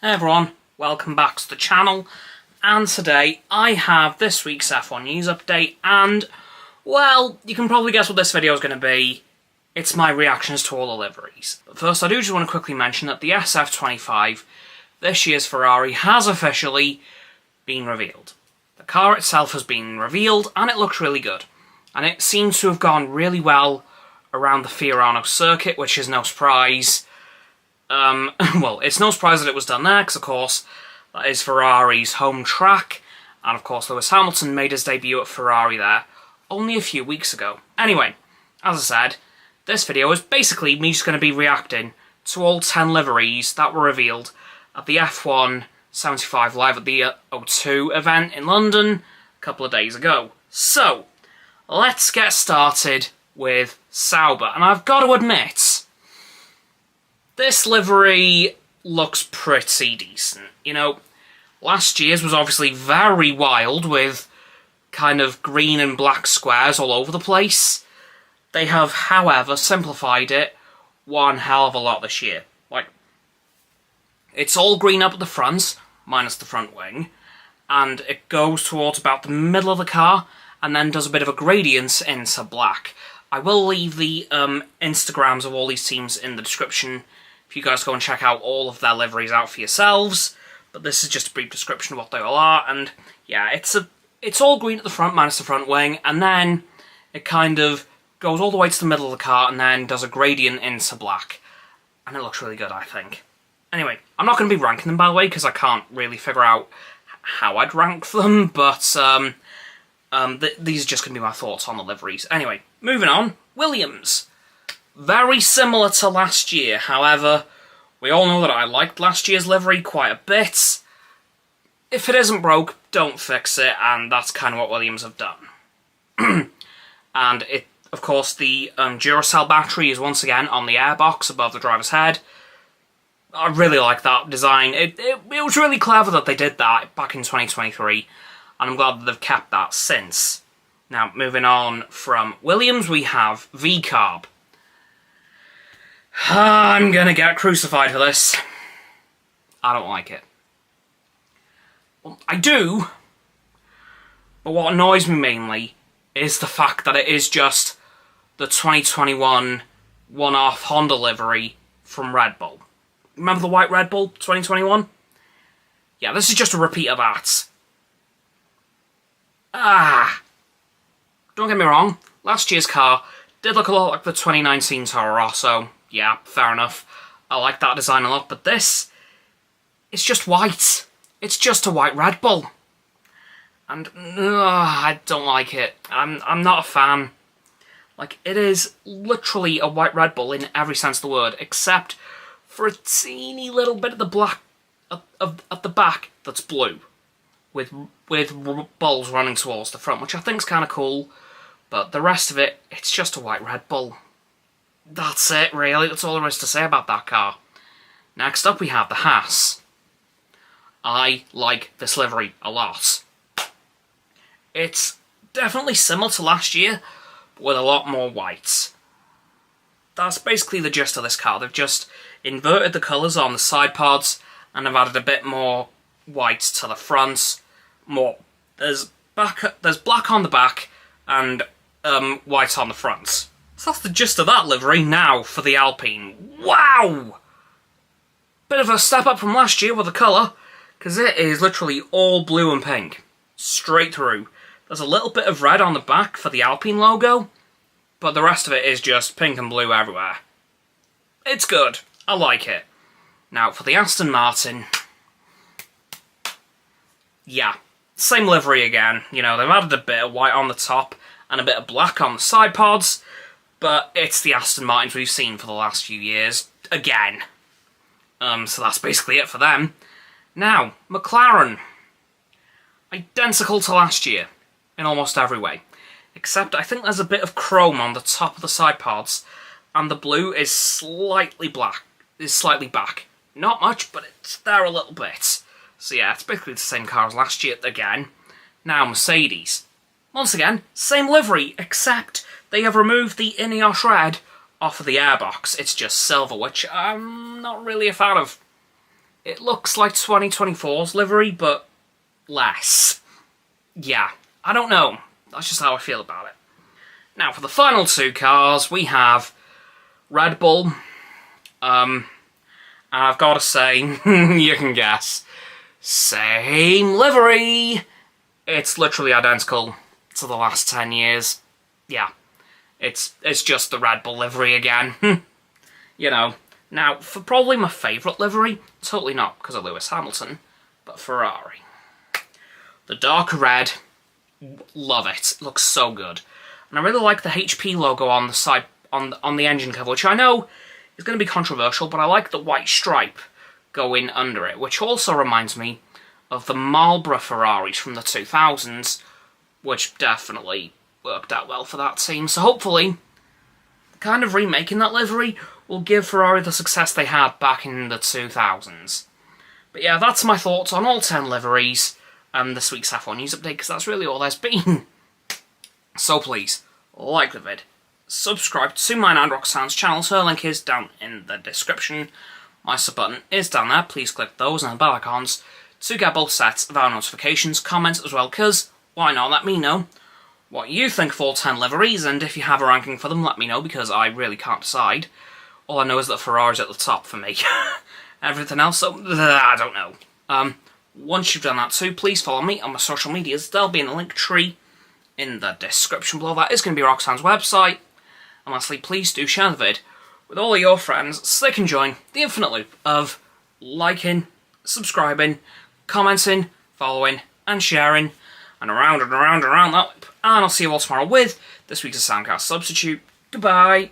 Hey everyone, welcome back to the channel, and today I have this week's F1 news update, and, well, you can probably guess what this video is going to be. It's my reactions to all the liveries. But first, I do just want to quickly mention that the SF25, this year's Ferrari, has officially been revealed. The car itself has been revealed, and it looks really good. And it seems to have gone really well around the Fiorano circuit, which is no surprise. Well, it's no surprise that it was done there, because of course, that is Ferrari's home track, and of course Lewis Hamilton made his debut at Ferrari there only a few weeks ago. Anyway, as I said, this video is basically me just going to be reacting to all 10 liveries that were revealed at the F1 75 Live at the O2 event in London a couple of days ago. So, let's get started with Sauber, and I've got to admit, this livery looks pretty decent. You know, last year's was obviously very wild with kind of green and black squares all over the place. They have, however, simplified it one hell of a lot this year. Like, it's all green up at the front, minus the front wing, and it goes towards about the middle of the car, and then does a bit of a gradient into black. I will leave the Instagrams of all these teams in the description if you guys go and check out all of their liveries out for yourselves, but this is just a brief description of what they all are, and yeah, it's all green at the front minus the front wing, and then it kind of goes all the way to the middle of the car and then does a gradient into black, and it looks really good, I think. Anyway, I'm not going to be ranking them, by the way, because I can't really figure out how I'd rank them, but these are just going to be my thoughts on the liveries. Anyway, moving on, Williams. Very similar to last year, however, we all know that I liked last year's livery quite a bit. If it isn't broke, don't fix it, and that's kind of what Williams have done. And it, of course, the Duracell battery is once again on the airbox above the driver's head. I really like that design. It was really clever that they did that back in 2023, and I'm glad that they've kept that since. Now, moving on from Williams, we have V-Carb. I'm gonna get crucified for this. I don't like it. Well, I do, but what annoys me mainly is the fact that it is just the 2021 one-off Honda livery from Red Bull. Remember the white Red Bull 2021? Yeah, this is just a repeat of that. Don't get me wrong, last year's car did look a lot like the 2019 Toro Rosso. Yeah, fair enough. I like that design a lot, but this, it's just white. It's just a white Red Bull. And I don't like it. I'm not a fan. Like, it is literally a white Red Bull in every sense of the word, except for a teeny little bit of the black at the back that's blue, with balls running towards the front, which I think is kind of cool. But the rest of it, it's just a white Red Bull. That's it, really. That's all there is to say about that car. Next up, we have the Haas. I like this livery a lot. It's definitely similar to last year, but with a lot more whites. That's basically the gist of this car. They've just inverted the colours on the side pods, and have added a bit more white to the front. There's black on the back, and white on the front. So that's the gist of that livery. Now for the Alpine. Wow! Bit of a step up from last year with the colour, because it is literally all blue and pink. Straight through. There's a little bit of red on the back for the Alpine logo, but the rest of it is just pink and blue everywhere. It's good. I like it. Now for the Aston Martin. Yeah, same livery again. You know, they've added a bit of white on the top and a bit of black on the side pods. But it's the Aston Martins we've seen for the last few years, again. So that's basically it for them. Now, McLaren. Identical to last year, in almost every way. Except I think there's a bit of chrome on the top of the side pods, and the blue is slightly back. Not much, but it's there a little bit. So yeah, it's basically the same car as last year again. Now, Mercedes. Once again, same livery, except they have removed the Ineos red off of the airbox. It's just silver, which I'm not really a fan of. It looks like 2024's livery, but less. Yeah, I don't know. That's just how I feel about it. Now, for the final two cars, we have Red Bull. And I've got to say, you can guess, same livery. It's literally identical to the last 10 years. Yeah, it's just the Red Bull livery again. You know. Now, for probably my favourite livery, totally not because of Lewis Hamilton, but Ferrari. The dark red, love it. It looks so good. And I really like the HP logo on the side, on the engine cover, which I know is going to be controversial, but I like the white stripe going under it, which also reminds me of the Marlboro Ferraris from the 2000s, which definitely worked out well for that team. So hopefully, kind of remaking that livery will give Ferrari the success they had back in the 2000s. But yeah, that's my thoughts on all 10 liveries and this week's F1 news update, because that's really all there's been. So please, like the vid, subscribe to mine and Roxanne's channels, her link is down in the description. My sub button is down there, please click those and the bell icons to get both sets of our notifications, comments as well, because why not, let me know what you think of all 10 liveries, and if you have a ranking for them, let me know, because I really can't decide. All I know is that Ferrari's at the top for me. Everything else, I don't know. Once you've done that too, please follow me on my social medias. They'll be in the link tree in the description below. That is going to be Roxanne's website. And lastly, please do share the vid with all of your friends so they can join the infinite loop of liking, subscribing, commenting, following, and sharing, and around and around and around that loop. And I'll see you all tomorrow with this week's Soundcast Substitute. Goodbye.